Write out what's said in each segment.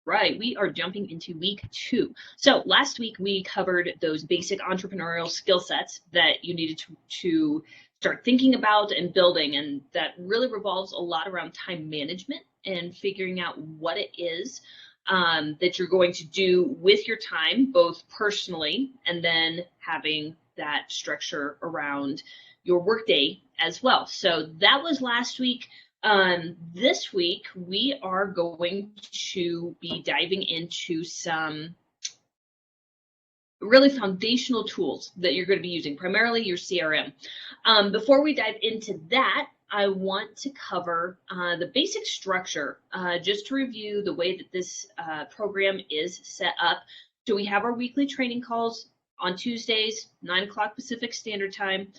Right, we are jumping into week 2. So last week we covered those basic entrepreneurial skill sets that you needed to start thinking about and building, and that really revolves a lot around time management and figuring out what it is that you're going to do with your time, both personally and then having that structure around your workday as well. So that was last week. This week, we are going to be diving into some really foundational tools that you're going to be using, primarily your CRM. Before we dive into that, I want to cover the basic structure, just to review the way that this program is set up. So we have our weekly training calls on Tuesdays, 9 o'clock Pacific Standard Time.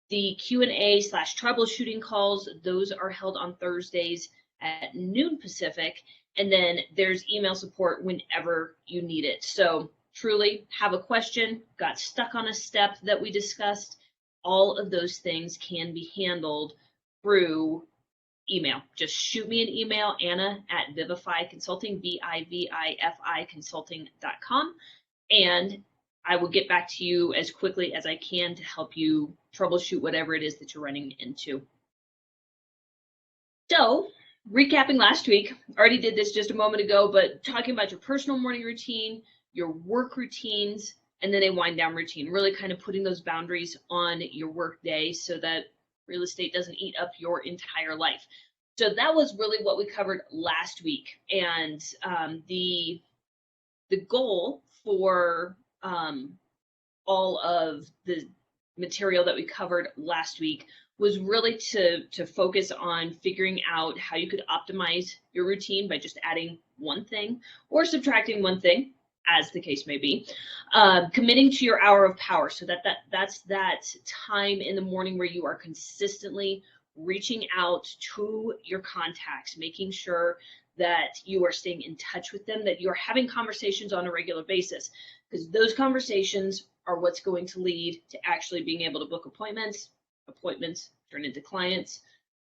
The Q&A/troubleshooting calls, those are held on Thursdays at noon Pacific. And then there's email support whenever you need it. So truly have a question, got stuck on a step that we discussed, all of those things can be handled through email. Just shoot me an email, Anna@Vivify Consulting, VIVIFI consulting.com, and I will get back to you as quickly as I can to help you troubleshoot whatever it is that you're running into. So, recapping last week, already did this just a moment ago, but talking about your personal morning routine, your work routines, and then a wind down routine, really kind of putting those boundaries on your work day so that real estate doesn't eat up your entire life. So that was really what we covered last week. And the goal for all of the material that we covered last week was really to focus on figuring out how you could optimize your routine by just adding one thing or subtracting one thing, as the case may be. Committing to your hour of power, so that's that time in the morning where you are consistently reaching out to your contacts, making sure that you are staying in touch with them, that you're having conversations on a regular basis, because those conversations are what's going to lead to actually being able to book appointments. Appointments turn into clients,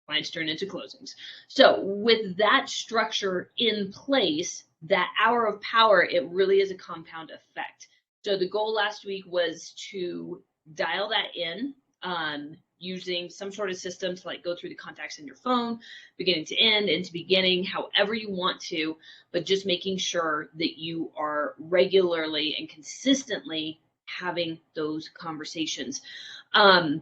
clients turn into closings. So with that structure in place, that hour of power, it really is a compound effect. So the goal last week was to dial that in using some sort of system to like go through the contacts in your phone, beginning to end, into beginning, however you want to, but just making sure that you are regularly and consistently having those conversations.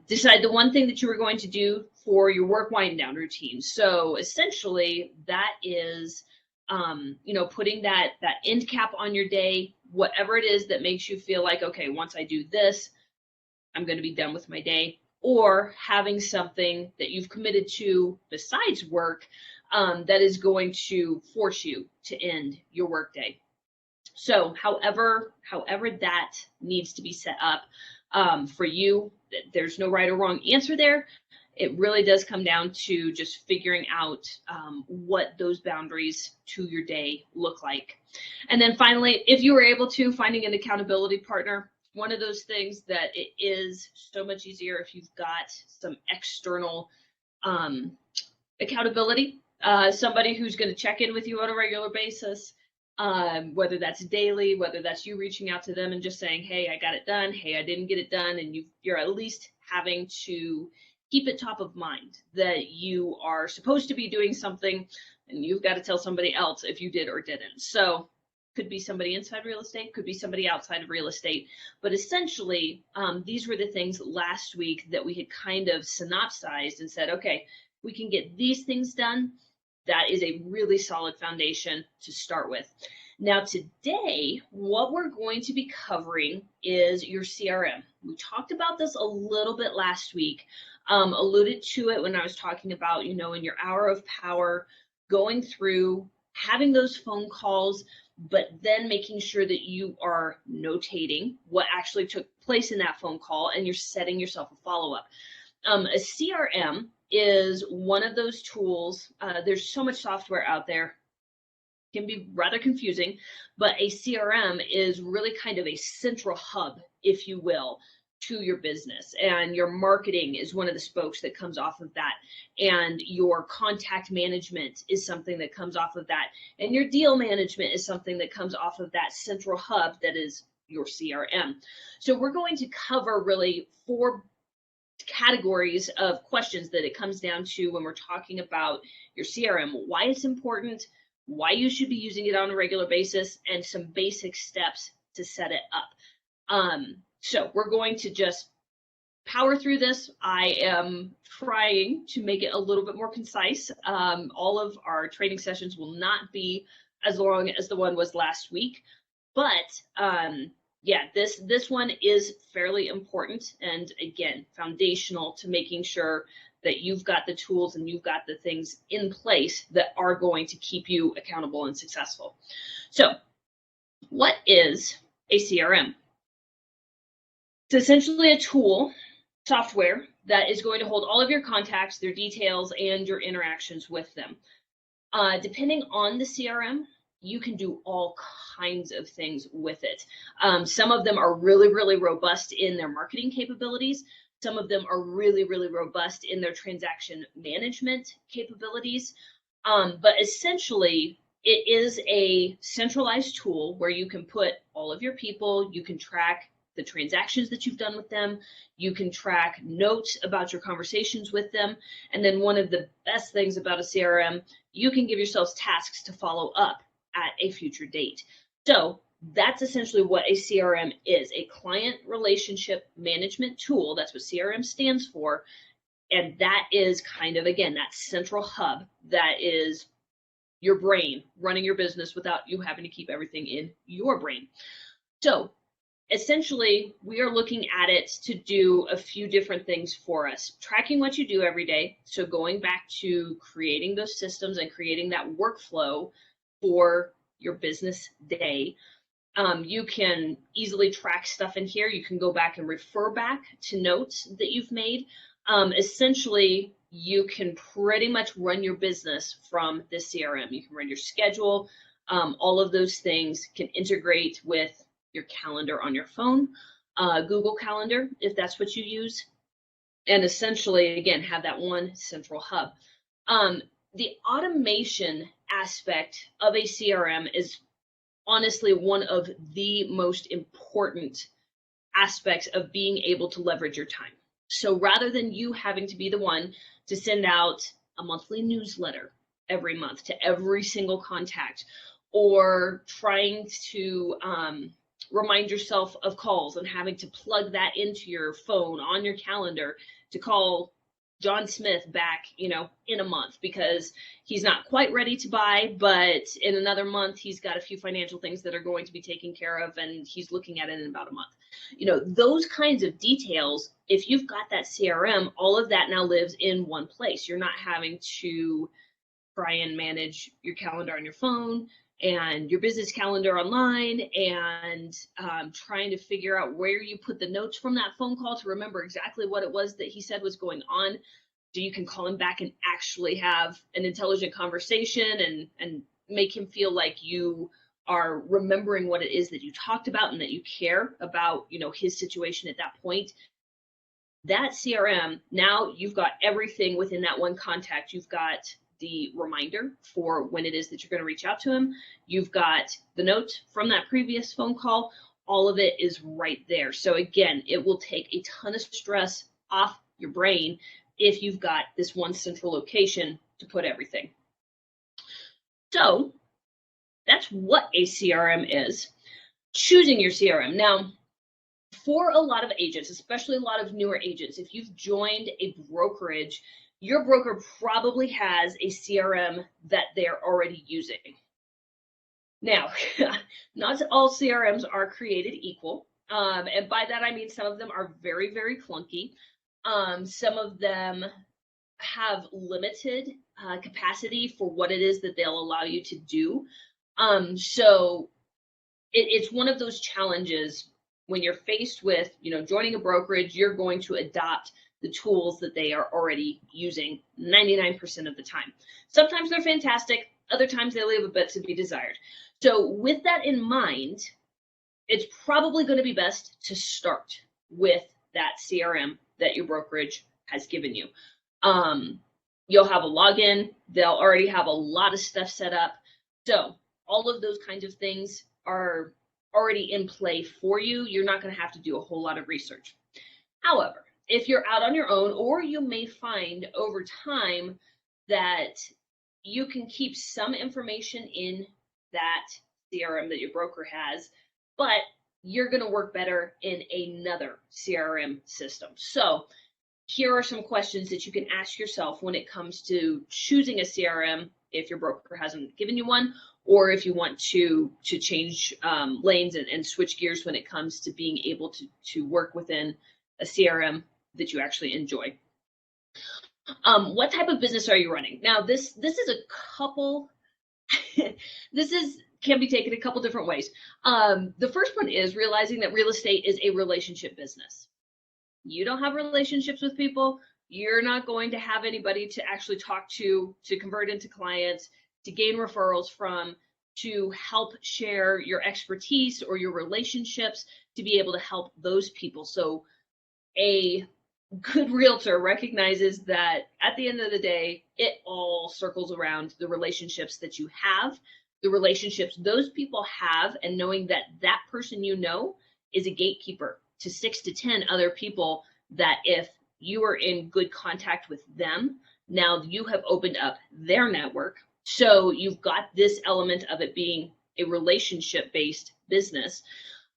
Decide the one thing that you were going to do for your work wind down routine. So essentially that is, putting that end cap on your day, whatever it is that makes you feel like, okay, once I do this, I'm going to be done with my day, or having something that you've committed to besides work that is going to force you to end your workday. So however that needs to be set up for you, there's no right or wrong answer there. It really does come down to just figuring out what those boundaries to your day look like. And then finally, if you were able to, finding an accountability partner. One of those things that it is so much easier if you've got some external accountability, somebody who's going to check in with you on a regular basis, whether that's daily, whether that's you reaching out to them and just saying, hey, I got it done, hey, I didn't get it done, and you're at least having to keep it top of mind that you are supposed to be doing something, and you've got to tell somebody else if you did or didn't. So could be somebody inside real estate, could be somebody outside of real estate. But essentially, these were the things last week that we had kind of synopsized and said, okay, we can get these things done. That is a really solid foundation to start with. Now, today, what we're going to be covering is your CRM. We talked about this a little bit last week, alluded to it when I was talking about, in your hour of power, going through, having those phone calls, but then making sure that you are notating what actually took place in that phone call and you're setting yourself a follow-up. A CRM is one of those tools. There's so much software out there. It can be rather confusing, but a CRM is really kind of a central hub, if you will, to your business, and your marketing is one of the spokes that comes off of that, and your contact management is something that comes off of that, and your deal management is something that comes off of that central hub that is your CRM. So we're going to cover really 4 categories of questions that it comes down to when we're talking about your CRM, why it's important, why you should be using it on a regular basis, and some basic steps to set it up. So we're going to just power through this. I am trying to make it a little bit more concise. All of our training sessions will not be as long as the one was last week, but yeah, this one is fairly important, and again, foundational to making sure that you've got the tools and you've got the things in place that are going to keep you accountable and successful. So what is a CRM? It's essentially a tool, software, that is going to hold all of your contacts, their details, and your interactions with them. Depending on the CRM, you can do all kinds of things with it. Some of them are really, really robust in their marketing capabilities. Some of them are really, really robust in their transaction management capabilities. But essentially, it is a centralized tool where you can put all of your people, you can track the transactions that you've done with them, you can track notes about your conversations with them, and then one of the best things about a CRM, you can give yourselves tasks to follow up at a future date. So that's essentially what a CRM is, a client relationship management tool. That's what CRM stands for. And that is kind of, again, that central hub that is your brain running your business without you having to keep everything in your brain. So essentially, we are looking at it to do a few different things for us. Tracking what you do every day. So going back to creating those systems and creating that workflow for your business day. You can easily track stuff in here. You can go back and refer back to notes that you've made. Essentially, you can pretty much run your business from this CRM. You can run your schedule. All of those things can integrate with your calendar on your phone, Google Calendar, if that's what you use, and essentially, again, have that one central hub. The automation aspect of a CRM is honestly one of the most important aspects of being able to leverage your time. So rather than you having to be the one to send out a monthly newsletter every month to every single contact, or trying to remind yourself of calls and having to plug that into your phone on your calendar to call John Smith back, in a month because he's not quite ready to buy, but in another month, he's got a few financial things that are going to be taken care of, and he's looking at it in about a month. Those kinds of details, if you've got that CRM, all of that now lives in one place. You're not having to try and manage your calendar on your phone and your business calendar online and trying to figure out where you put the notes from that phone call to remember exactly what it was that he said was going on, so you can call him back and actually have an intelligent conversation and make him feel like you are remembering what it is that you talked about and that you care about, his situation at that point. That CRM, now you've got everything within that one contact. You've got the reminder for when it is that you're going to reach out to him. You've got the note from that previous phone call. All of it is right there. So again, it will take a ton of stress off your brain if you've got this one central location to put everything. So that's what a CRM is. Choosing your CRM. Now, for a lot of agents, especially a lot of newer agents, if you've joined a brokerage, your broker probably has a CRM that they're already using. Now, not all CRMs are created equal. And by that, I mean some of them are very, very clunky. Some of them have limited capacity for what it is that they'll allow you to do. So it's one of those challenges when you're faced with, joining a brokerage, you're going to adopt the tools that they are already using 99% of the time. Sometimes they're fantastic, other times they leave a bit to be desired. So with that in mind, it's probably going to be best to start with that CRM that your brokerage has given you. You'll have a login. They'll already have a lot of stuff set up. So all of those kinds of things are already in play for you. You're not going to have to do a whole lot of research. However, if you're out on your own, or you may find over time that you can keep some information in that CRM that your broker has, but you're going to work better in another CRM system. So here are some questions that you can ask yourself when it comes to choosing a CRM if your broker hasn't given you one, or if you want to change lanes and switch gears when it comes to being able to work within a CRM that you actually enjoy. What type of business are you running? Now, this is a couple, can be taken a couple different ways. The first one is realizing that real estate is a relationship business. You don't have relationships with people. You're not going to have anybody to actually talk to convert into clients, to gain referrals from, to help share your expertise or your relationships, to be able to help those people. So a good realtor recognizes that at the end of the day, it all circles around the relationships that you have, the relationships those people have, and knowing that that person you know is a gatekeeper to 6 to 10 other people, that if you are in good contact with them, now you have opened up their network. So you've got this element of it being a relationship-based business.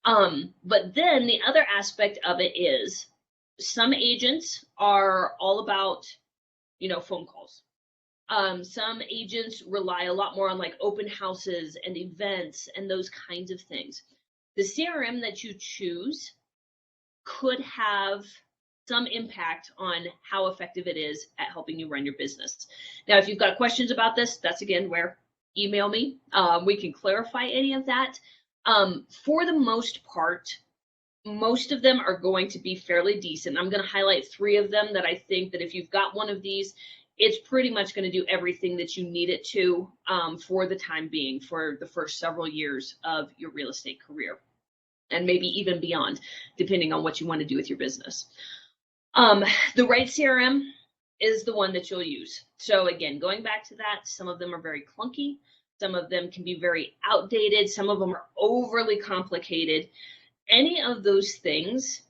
But then the other aspect of it is some agents are all about, phone calls. Some agents rely a lot more on like open houses and events and those kinds of things. The CRM that you choose could have some impact on how effective it is at helping you run your business. Now, if you've got questions about this, that's again where email me. We can clarify any of that. For the most part, most of them are going to be fairly decent. I'm going to highlight 3 of them that I think that if you've got one of these, it's pretty much going to do everything that you need it to for the time being, for the first several years of your real estate career, and maybe even beyond, depending on what you want to do with your business. The right CRM is the one that you'll use. So again, going back to that, some of them are very clunky. Some of them can be very outdated. Some of them are overly complicated. Any of those things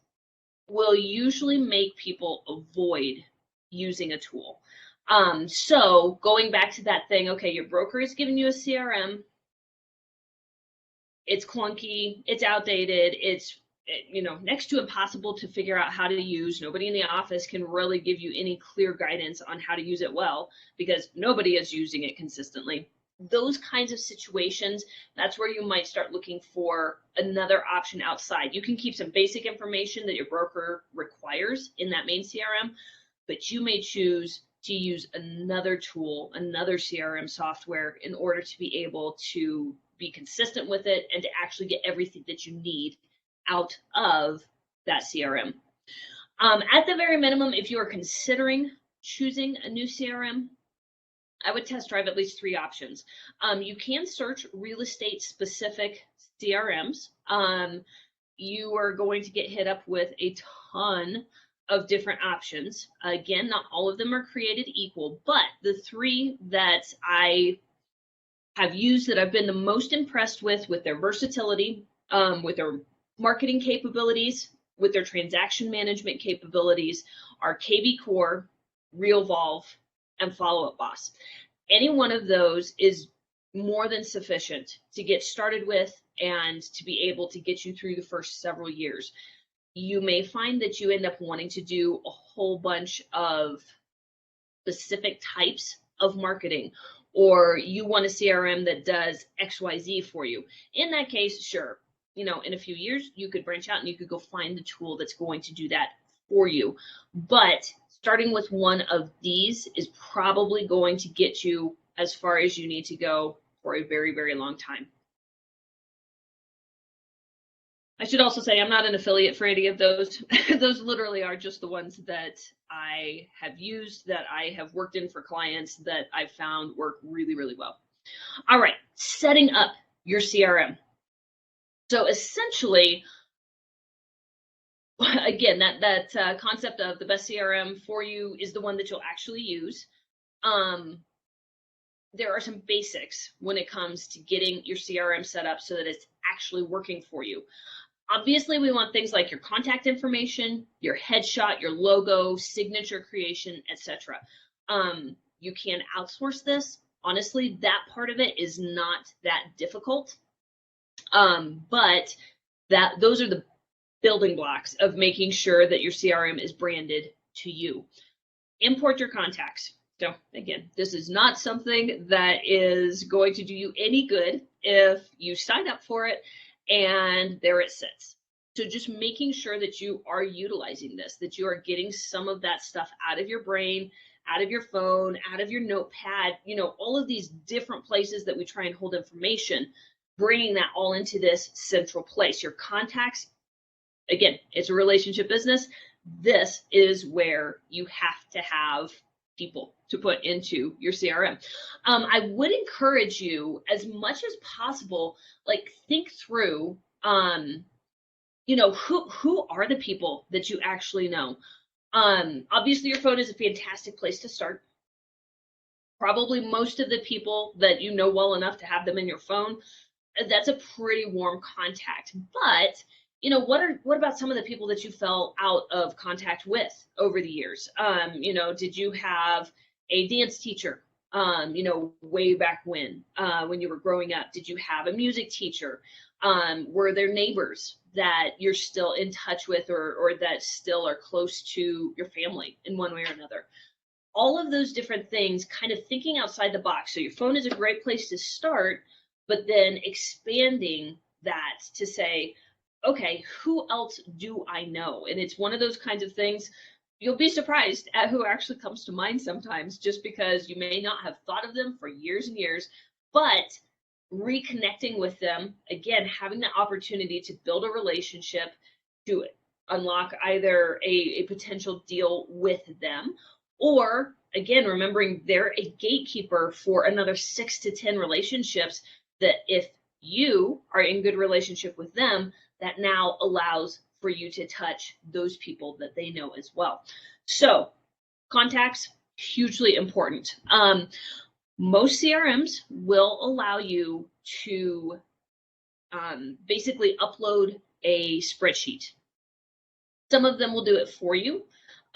will usually make people avoid using a tool. So going back to that thing, okay, your broker is giving you a CRM. It's clunky, it's outdated, it's next to impossible to figure out how to use. Nobody in the office can really give you any clear guidance on how to use it well, because nobody is using it consistently. Those kinds of situations, that's where you might start looking for another option outside. You can keep some basic information that your broker requires in that main CRM, but you may choose to use another tool, another CRM software, in order to be able to be consistent with it and to actually get everything that you need out of that CRM. At the very minimum, if you are considering choosing a new CRM, I would test drive at least 3 options. You can search real estate specific CRMs. You are going to get hit up with a ton of different options. Again, not all of them are created equal, but the 3 that I have used that I've been the most impressed with their versatility, with their marketing capabilities, with their transaction management capabilities, are KV Core, RealVolve, and Follow Up Boss. Any one of those is more than sufficient to get started with and to be able to get you through the first several years. You may find that you end up wanting to do a whole bunch of specific types of marketing, or you want a CRM that does XYZ for you. In that case, sure, in a few years, you could branch out and you could go find the tool that's going to do that for you. But starting with one of these is probably going to get you as far as you need to go for a very, very long time. I should also say I'm not an affiliate for any of those. Those literally are just the ones that I have used, that I have worked in for clients, that I've found work really, really well. All right, setting up your CRM. So essentially, again, that concept of the best CRM for you is the one that you'll actually use. Um, there are some basics when it comes to getting your CRM set up so that it's actually working for you. Obviously, we want things like your contact information, your headshot, your logo, signature creation, etc. You can outsource this. Honestly, that part of it is not that difficult. But those are the building blocks of making sure that your CRM is branded to you. Import your contacts. So again, this is not something that is going to do you any good if you sign up for it and there it sits. So just making sure that you are utilizing this, that you are getting some of that stuff out of your brain, out of your phone, out of your notepad, all of these different places that we try and hold information, bringing that all into this central place. Your contacts, again, it's a relationship business. This is where you have to have people to put into your CRM. I would encourage you as much as possible, like think through, who are the people that you actually know. Obviously your phone is a fantastic place to start. Probably most of the people that you know well enough to have them in your phone, that's a pretty warm contact. But what about some of the people that you fell out of contact with over the years? Did you have a dance teacher, way back when you were growing up? Did you have a music teacher? Were there neighbors that you're still in touch with or that still are close to your family in one way or another? All of those different things, kind of thinking outside the box. So your phone is a great place to start, but then expanding that to say, okay, who else do I know? And it's one of those kinds of things, you'll be surprised at who actually comes to mind sometimes, just because you may not have thought of them for years and years, but reconnecting with them, again, having the opportunity to build a relationship, to unlock either a potential deal with them, or again, remembering they're a gatekeeper for another 6 to 10 relationships that if you are in good relationship with them, that now allows for you to touch those people that they know as well. So contacts, hugely important. Most CRMs will allow you to basically upload a spreadsheet. Some of them will do it for you.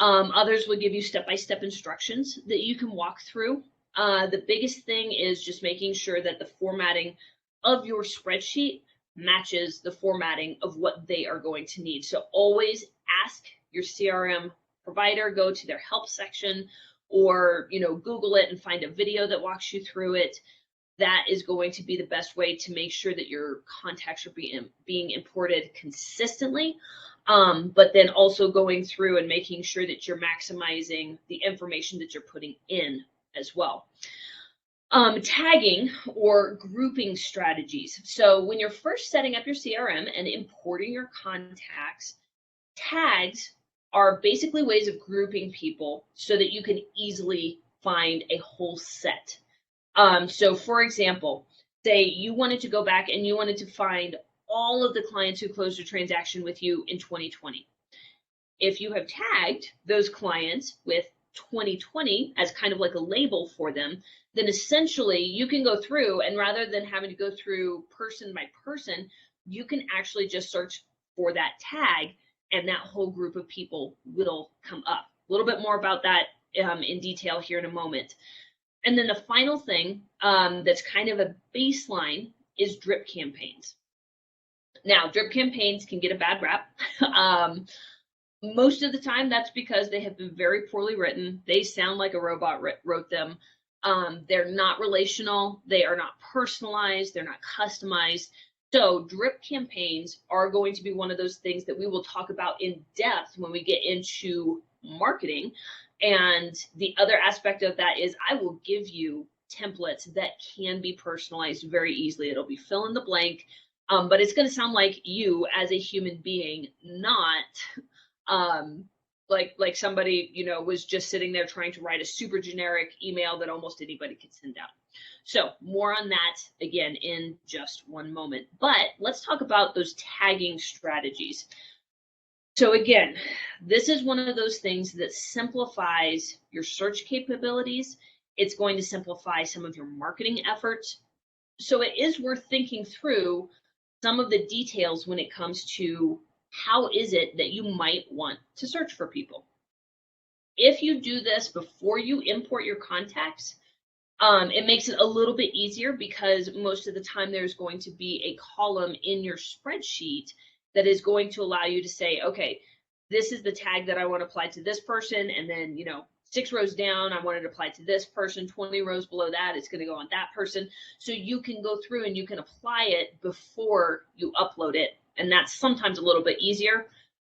Others will give you step-by-step instructions that you can walk through. The biggest thing is just making sure that the formatting of your spreadsheet matches the formatting of what they are going to need. So always ask your CRM provider, go to their help section, or Google it and find a video that walks you through it. That is going to be the best way to make sure that your contacts are being imported consistently, but then also going through and making sure that you're maximizing the information that you're putting in as well. Tagging or grouping strategies. So when you're first setting up your CRM and importing your contacts, tags are basically ways of grouping people so that you can easily find a whole set. So for example, say you wanted to go back and you wanted to find all of the clients who closed a transaction with you in 2020. If you have tagged those clients with 2020 as kind of like a label for them, then essentially you can go through, and rather than having to go through person by person, you can actually just search for that tag and that whole group of people will come up. A little bit more about that in detail here in a moment. And then the final thing that's kind of a baseline is drip campaigns. Now, drip campaigns can get a bad rap. Most of the time, that's because they have been very poorly written. They sound like a robot wrote them. They're not relational. They are not personalized. They're not customized. So drip campaigns are going to be one of those things that we will talk about in depth when we get into marketing. And the other aspect of that is I will give you templates that can be personalized very easily. It'll be fill in the blank, but it's going to sound like you as a human being, not like somebody was just sitting there trying to write a super generic email that almost anybody could send out. So more on that again in just one moment. But let's talk about those tagging strategies. So again, this is one of those things that simplifies your search capabilities. It's going to simplify some of your marketing efforts. So it is worth thinking through some of the details when it comes to how is it that you might want to search for people. If you do this before you import your contacts, it makes it a little bit easier because most of the time there's going to be a column in your spreadsheet that is going to allow you to say, okay, this is the tag that I want to apply to this person. And then, 6 rows down, I want it applied to this person, 20 rows below that, it's going to go on that person. So you can go through and you can apply it before you upload it. And that's sometimes a little bit easier,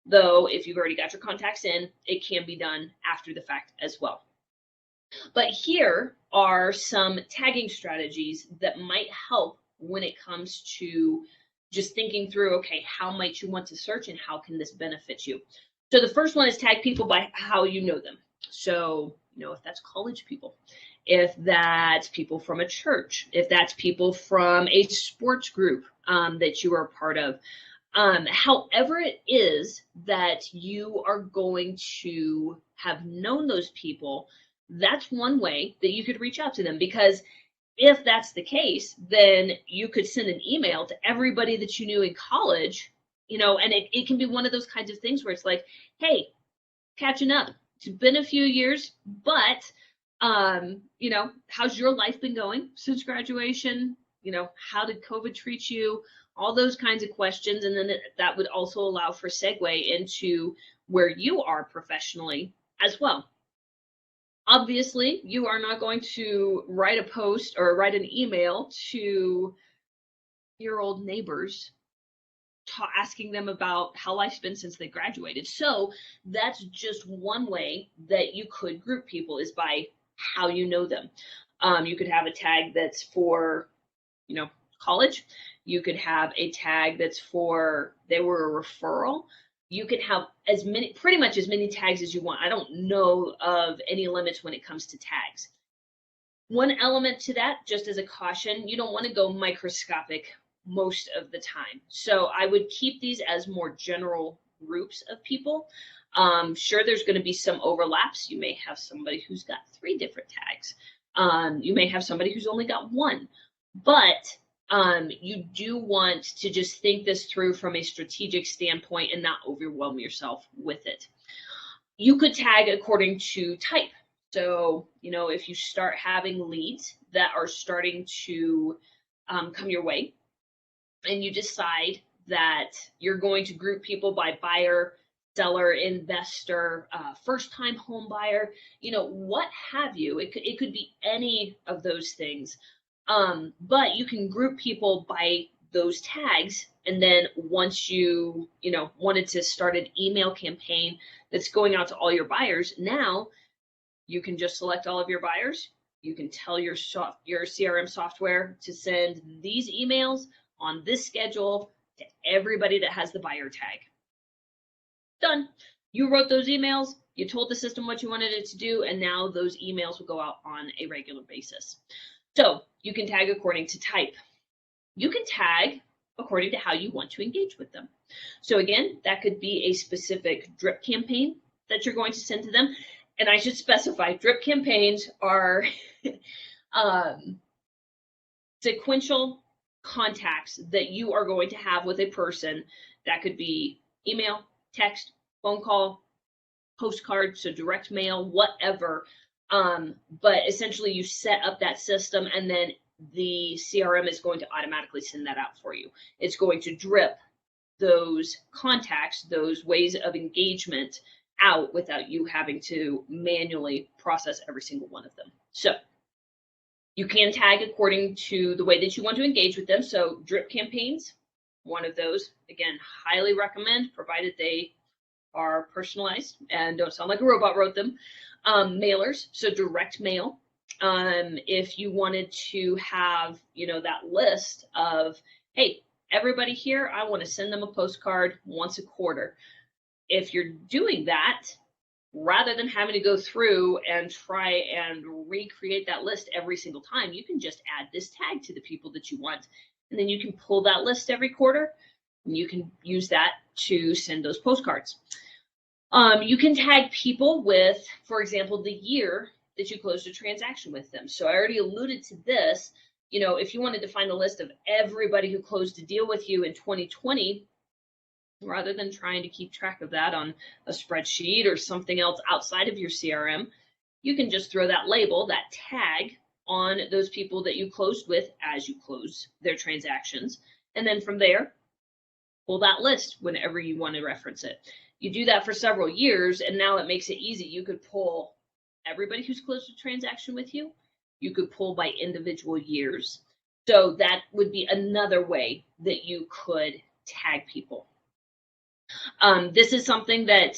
though if you've already got your contacts in, it can be done after the fact as well. But here are some tagging strategies that might help when it comes to just thinking through, okay, how might you want to search and how can this benefit you? So the first one is tag people by how you know them. So, if that's college people, if that's people from a church, if that's people from a sports group that you are a part of, however it is that you are going to have known those people, that's one way that you could reach out to them. Because if that's the case, then you could send an email to everybody that you knew in college, and it can be one of those kinds of things where it's like, hey, catching up. It's been a few years, but how's your life been going since graduation? How did COVID treat you? All those kinds of questions. And then that would also allow for segue into where you are professionally as well. Obviously, you are not going to write a post or write an email to your old neighbors asking them about how life's been since they graduated. So that's just one way that you could group people, is by how you know them. You could have a tag that's for, college. You could have a tag that's for they were a referral. You can have pretty much as many tags as you want. I don't know of any limits when it comes to tags. One element to that, just as a caution, you don't want to go microscopic most of the time. So I would keep these as more general groups of people. Sure, there's going to be some overlaps. You may have somebody who's got 3 different tags. You may have somebody who's only got 1. But you do want to just think this through from a strategic standpoint and not overwhelm yourself with it. You could tag according to type. So, if you start having leads that are starting to come your way, and you decide that you're going to group people by buyer, seller, investor, first-time home buyer, what have you. It could be any of those things. But you can group people by those tags. And then once you, wanted to start an email campaign that's going out to all your buyers, now you can just select all of your buyers. You can tell your CRM software to send these emails on this schedule to everybody that has the buyer tag. Done. You wrote those emails, you told the system what you wanted it to do, and now those emails will go out on a regular basis. So you can tag according to type. You can tag according to how you want to engage with them. So again, that could be a specific drip campaign that you're going to send to them. And I should specify, drip campaigns are sequential contacts that you are going to have with a person. That could be email, text, phone call, postcard, so direct mail, whatever. But essentially you set up that system, and then the CRM is going to automatically send that out for you. It's going to drip those contacts, those ways of engagement out without you having to manually process every single one of them. So you can tag according to the way that you want to engage with them. So drip campaigns, one of those. Again, highly recommend, provided they are personalized and don't sound like a robot wrote them. Mailers, so direct mail. If you wanted to have, that list of, hey, everybody here, I want to send them a postcard once a quarter. If you're doing that, rather than having to go through and try and recreate that list every single time, you can just add this tag to the people that you want. And then you can pull that list every quarter. And you can use that to send those postcards. You can tag people with, for example, the year that you closed a transaction with them. So I already alluded to this. If you wanted to find a list of everybody who closed a deal with you in 2020, rather than trying to keep track of that on a spreadsheet or something else outside of your CRM, you can just throw that label, that tag, on those people that you closed with as you close their transactions. And then from there, pull that list whenever you want to reference it. You do that for several years, and now it makes it easy. You could pull everybody who's closed a transaction with you. You could pull by individual years. So that would be another way that you could tag people. This is something that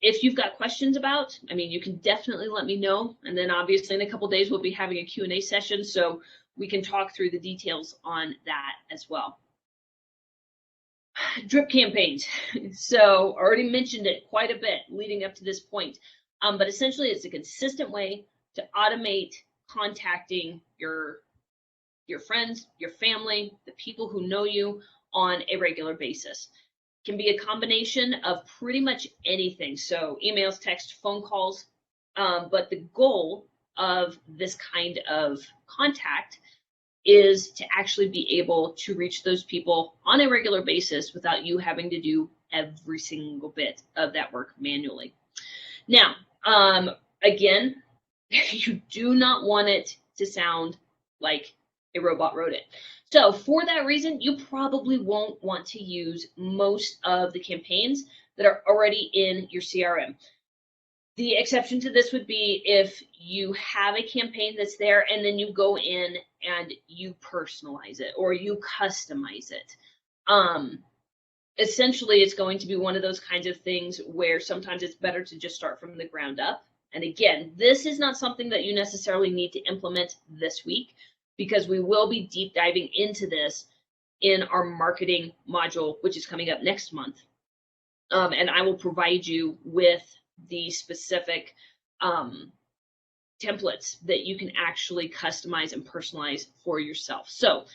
if you've got questions about, you can definitely let me know. And then obviously in a couple of days, we'll be having a Q&A session, so we can talk through the details on that as well. Drip campaigns. So already mentioned it quite a bit leading up to this point. But essentially it's a consistent way to automate contacting your friends, your family, the people who know you on a regular basis. Can be a combination of pretty much anything. So emails, text, phone calls. But the goal of this kind of contact is to actually be able to reach those people on a regular basis without you having to do every single bit of that work manually. Now, again, you do not want it to sound like a robot wrote it. So for that reason, you probably won't want to use most of the campaigns that are already in your CRM. The exception to this would be if you have a campaign that's there and then you go in and you personalize it or you customize it. Essentially, it's going to be one of those kinds of things where sometimes it's better to just start from the ground up. And again, this is not something that you necessarily need to implement this week, because we will be deep diving into this in our marketing module, which is coming up next month. And I will provide you with the specific templates that you can actually customize and personalize for yourself. So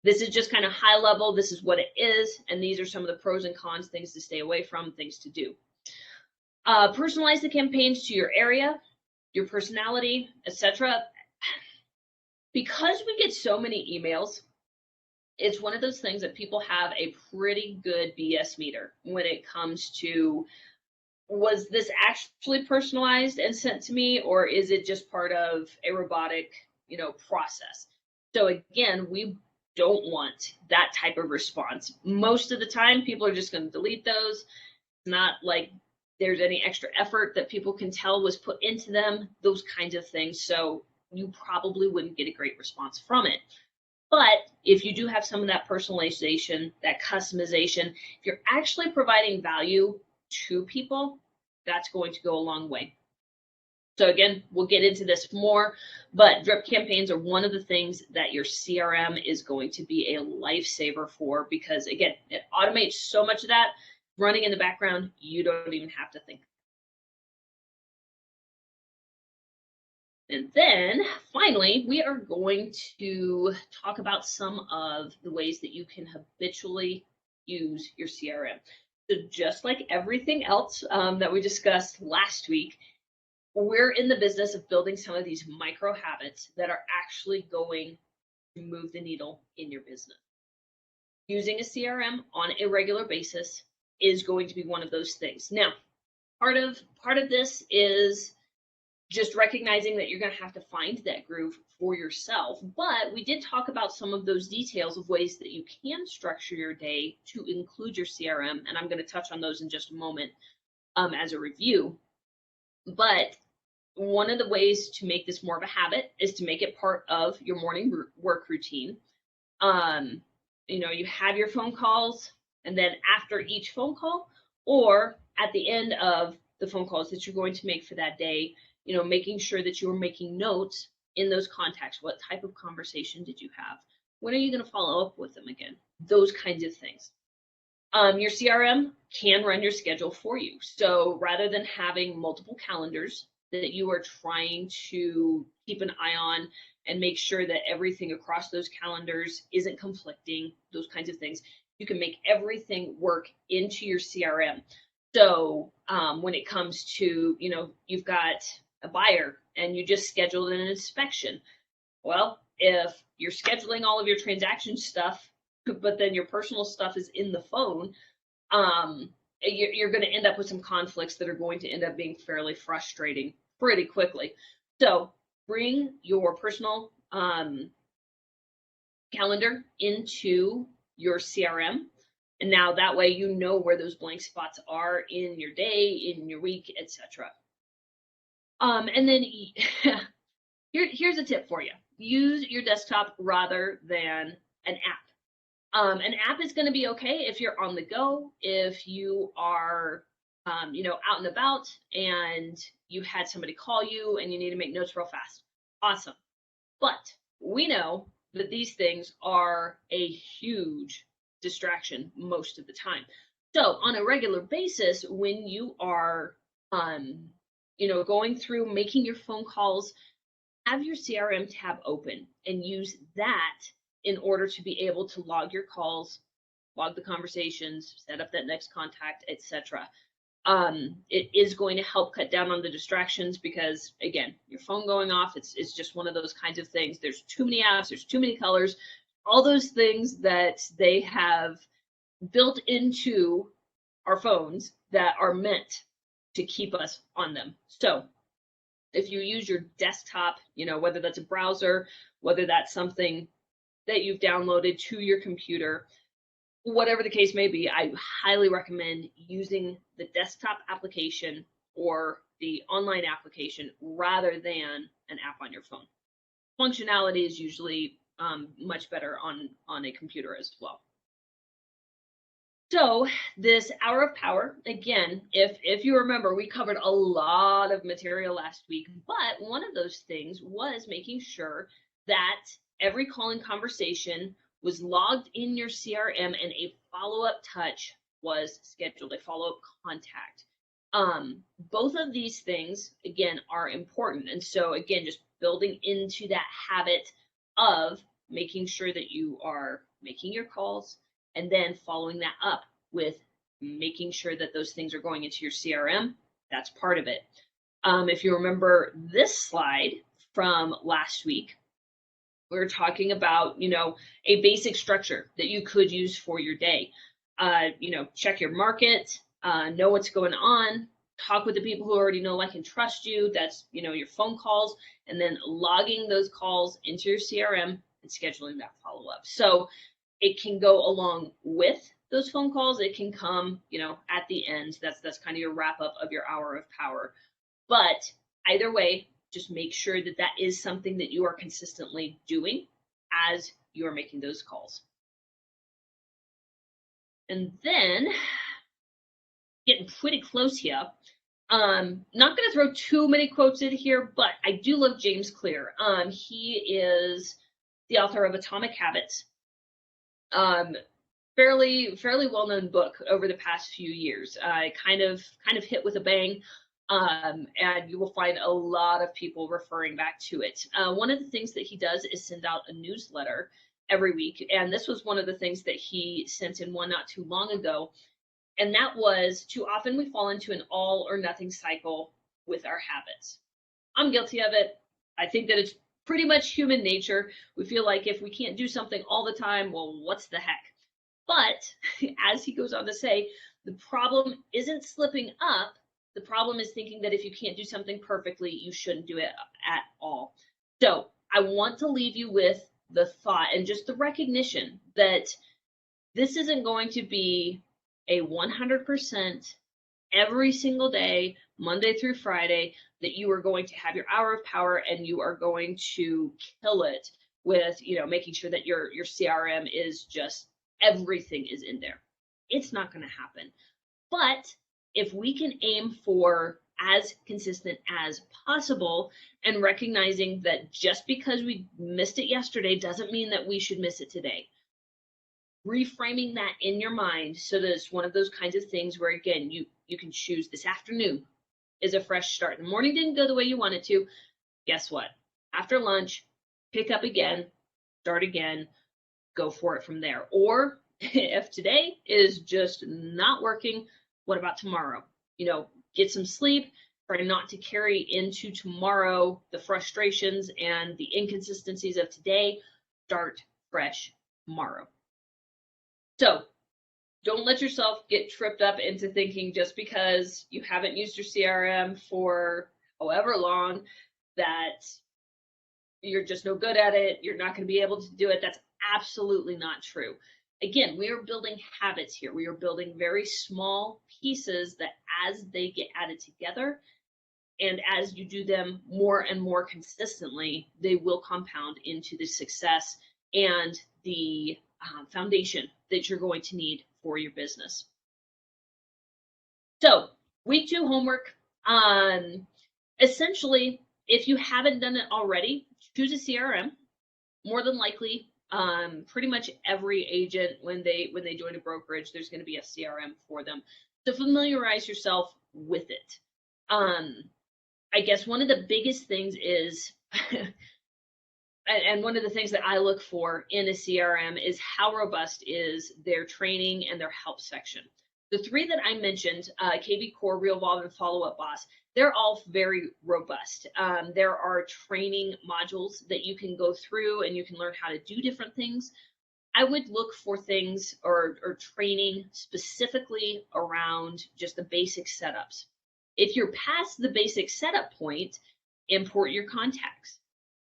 this is just kind of high level. This is what it is. And these are some of the pros and cons, things to stay away from, things to do. Personalize the campaigns to your area, your personality, etc. Because we get so many emails, it's one of those things that people have a pretty good BS meter when it comes to, was this actually personalized and sent to me, or is it just part of a robotic, process? So again, we don't want that type of response. Most of the time, people are just going to delete those. It's not like there's any extra effort that people can tell was put into them, those kinds of things. So you probably wouldn't get a great response from it. But if you do have some of that personalization, that customization, if you're actually providing value to people, that's going to go a long way. So again, we'll get into this more, but drip campaigns are one of the things that your CRM is going to be a lifesaver for, because again, it automates so much of that running in the background, you don't even have to think. And then finally, we are going to talk about some of the ways that you can habitually use your CRM. So just like everything else that we discussed last week, we're in the business of building some of these micro habits that are actually going to move the needle in your business. Using a CRM on a regular basis is going to be one of those things. Now, part of this is just recognizing that you're going to have to find that groove for yourself. But we did talk about some of those details of ways that you can structure your day to include your CRM. And I'm going to touch on those in just a moment as a review. But one of the ways to make this more of a habit is to make it part of your morning work routine. You have your phone calls, and then after each phone call or at the end of the phone calls that you're going to make for that day, making sure that you're making notes in those contacts. What type of conversation did you have? When are you going to follow up with them again? Those kinds of things. Your CRM can run your schedule for you. So rather than having multiple calendars that you are trying to keep an eye on and make sure that everything across those calendars isn't conflicting, those kinds of things, you can make everything work into your CRM. So when it comes to, you've got a buyer and you just scheduled an inspection. Well, if you're scheduling all of your transaction stuff, but then your personal stuff is in the phone, you're going to end up with some conflicts that are going to end up being fairly frustrating pretty quickly. So bring your personal calendar into your CRM. And now that way you know where those blank spots are in your day, in your week, etc. And then here's a tip for you. Use your desktop rather than an app. An app is going to be okay if you're on the go, if you are, out and about and you had somebody call you and you need to make notes real fast. Awesome. But we know that these things are a huge distraction most of the time. So on a regular basis, when you are, going through making your phone calls, have your CRM tab open and use that in order to be able to log your calls, log the conversations, set up that next contact, etc. It is going to help cut down on the distractions because, again, your phone going off, it's just one of those kinds of things. There's too many apps, there's too many colors, all those things that they have built into our phones that are meant to keep us on them. So if you use your desktop, whether that's a browser, whether that's something that you've downloaded to your computer, whatever the case may be, I highly recommend using the desktop application or the online application rather than an app on your phone. Functionality is usually much better on a computer as well. So this hour of power, again, if you remember, we covered a lot of material last week, but one of those things was making sure that every call and conversation was logged in your CRM and a follow-up touch was scheduled, a follow-up contact. Both of these things, again, are important. And so, again, just building into that habit of making sure that you are making your calls and then following that up with making sure that those things are going into your CRM. That's part of it. If you remember this slide from last week, we were talking about, a basic structure that you could use for your day. Check your market, know what's going on, talk with the people who already know, like, and trust you. That's, your phone calls, and then logging those calls into your CRM and scheduling that follow-up. So it can go along with those phone calls. It can come, at the end. That's kind of your wrap up of your hour of power. But either way, just make sure that that is something that you are consistently doing as you are making those calls. And then getting pretty close here. Not going to throw too many quotes in here, but I do love James Clear. He is the author of Atomic Habits. Fairly well-known book over the past few years. Kind of hit with a bang. And you will find a lot of people referring back to it. One of the things that he does is send out a newsletter every week. And this was one of the things that he sent in one not too long ago. And that was, too often we fall into an all or nothing cycle with our habits. I'm guilty of it. I think that it's pretty much human nature. We feel like if we can't do something all the time, well, what's the heck? But as he goes on to say, the problem isn't slipping up. The problem is thinking that if you can't do something perfectly, you shouldn't do it at all. So I want to leave you with the thought and just the recognition that this isn't going to be a 100% every single day, Monday through Friday, that you are going to have your hour of power and you are going to kill it with, making sure that your CRM is just, everything is in there. It's not going to happen. But if we can aim for as consistent as possible and recognizing that just because we missed it yesterday doesn't mean that we should miss it today. Reframing that in your mind so that it's one of those kinds of things where, again, you can choose this afternoon is a fresh start. The morning didn't go the way you wanted to. Guess what? After lunch, pick up again, start again, go for it from there. Or If today is just not working, what about tomorrow? Get some sleep. Try not to carry into tomorrow the frustrations and the inconsistencies of today. Start fresh tomorrow. So don't let yourself get tripped up into thinking just because you haven't used your CRM for however long that you're just no good at it, you're not going to be able to do it. That's absolutely not true. Again, we are building habits here. We are building very small pieces that as they get added together and as you do them more and more consistently, they will compound into the success and the foundation that you're going to need for your business. So, week 2 homework. Essentially, if you haven't done it already, choose a CRM. More than likely, pretty much every agent, when they join a brokerage, there's going to be a CRM for them. So familiarize yourself with it. I guess one of the biggest things is, and one of the things that I look for in a CRM is how robust is their training and their help section. The 3 that I mentioned, KV Core, Real Evolve, and Follow Up Boss, they're all very robust. There are training modules that you can go through and you can learn how to do different things. I would look for things or training specifically around just the basic setups. If you're past the basic setup point, import your contacts.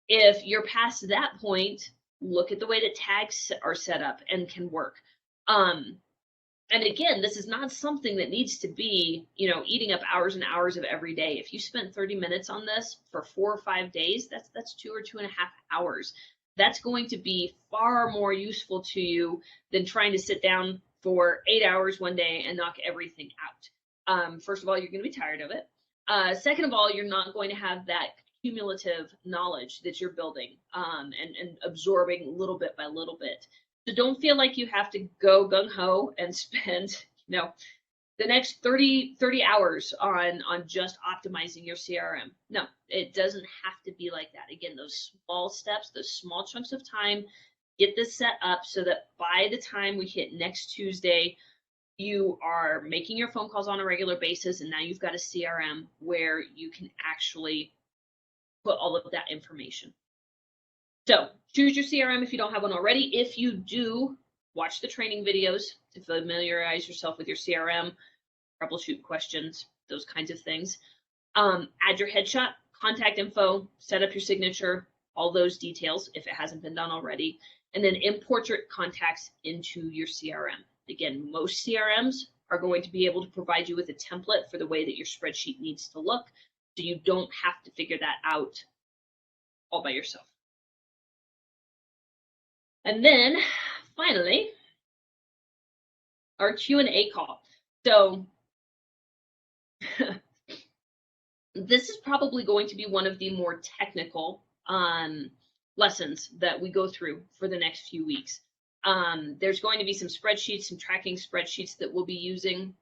If you're past that point, look at the way that tags are set up and can work. And again, this is not something that needs to be, eating up hours and hours of every day. If you spent 30 minutes on this for 4 or 5 days, that's 2 or 2.5 hours. That's going to be far more useful to you than trying to sit down for 8 hours one day and knock everything out. First of all, you're going to be tired of it. Second of all, you're not going to have that cumulative knowledge that you're building and absorbing little bit by little bit. So don't feel like you have to go gung-ho and spend, the next 30 hours on just optimizing your CRM. No, it doesn't have to be like that. Again, those small steps, those small chunks of time, get this set up so that by the time we hit next Tuesday, you are making your phone calls on a regular basis, and now you've got a CRM where you can actually put all of that information. So choose your CRM if you don't have one already. If you do, watch the training videos to familiarize yourself with your CRM, troubleshoot questions, those kinds of things. Add your headshot, contact info, set up your signature, all those details if it hasn't been done already, and then import your contacts into your CRM. Again, most CRMs are going to be able to provide you with a template for the way that your spreadsheet needs to look, so you don't have to figure that out all by yourself. And then finally, our Q&A call. So this is probably going to be one of the more technical lessons that we go through for the next few weeks. There's going to be some spreadsheets, some tracking spreadsheets that we'll be using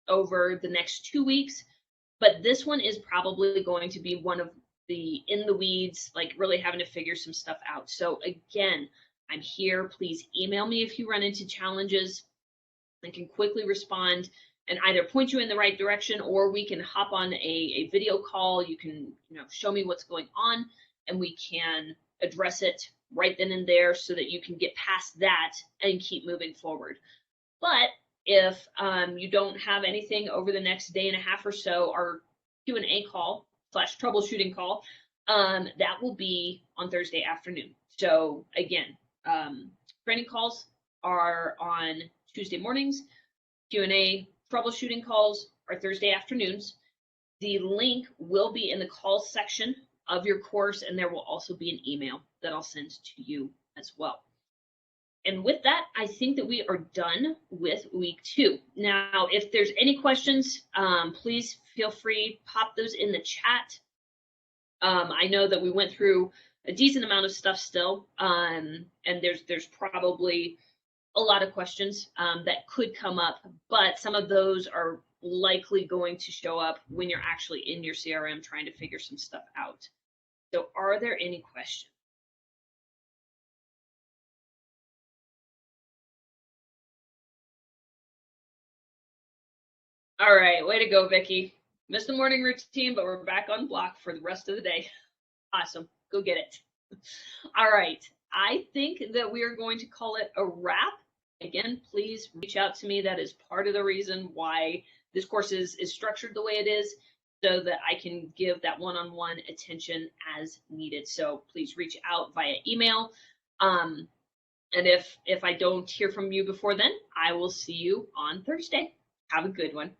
over the next 2 weeks, but this one is probably going to be one of the in the weeds, like really having to figure some stuff out. So again, I'm here. Please email me if you run into challenges. I can quickly respond and either point you in the right direction, or we can hop on a video call. You can show me what's going on and we can address it right then and there so that you can get past that and keep moving forward. But if you don't have anything over the next day and a half or so, our Q&A call / troubleshooting call, that will be on Thursday afternoon. So again, training calls are on Tuesday mornings. Q&A troubleshooting calls are Thursday afternoons. The link will be in the calls section of your course, and there will also be an email that I'll send to you as well. And with that, I think that we are done with week 2. Now, if there's any questions, please feel free, pop those in the chat. I know that we went through a decent amount of stuff still, and there's probably a lot of questions that could come up, but some of those are likely going to show up when you're actually in your CRM trying to figure some stuff out. So are there any questions? All right, way to go, Vicky. Missed the morning routine, but we're back on block for the rest of the day. Awesome. Go get it. All right. I think that we are going to call it a wrap. Again, please reach out to me. That is part of the reason why this course is structured the way it is, so that I can give that one-on-one attention as needed. So please reach out via email. And if I don't hear from you before then, I will see you on Thursday. Have a good one.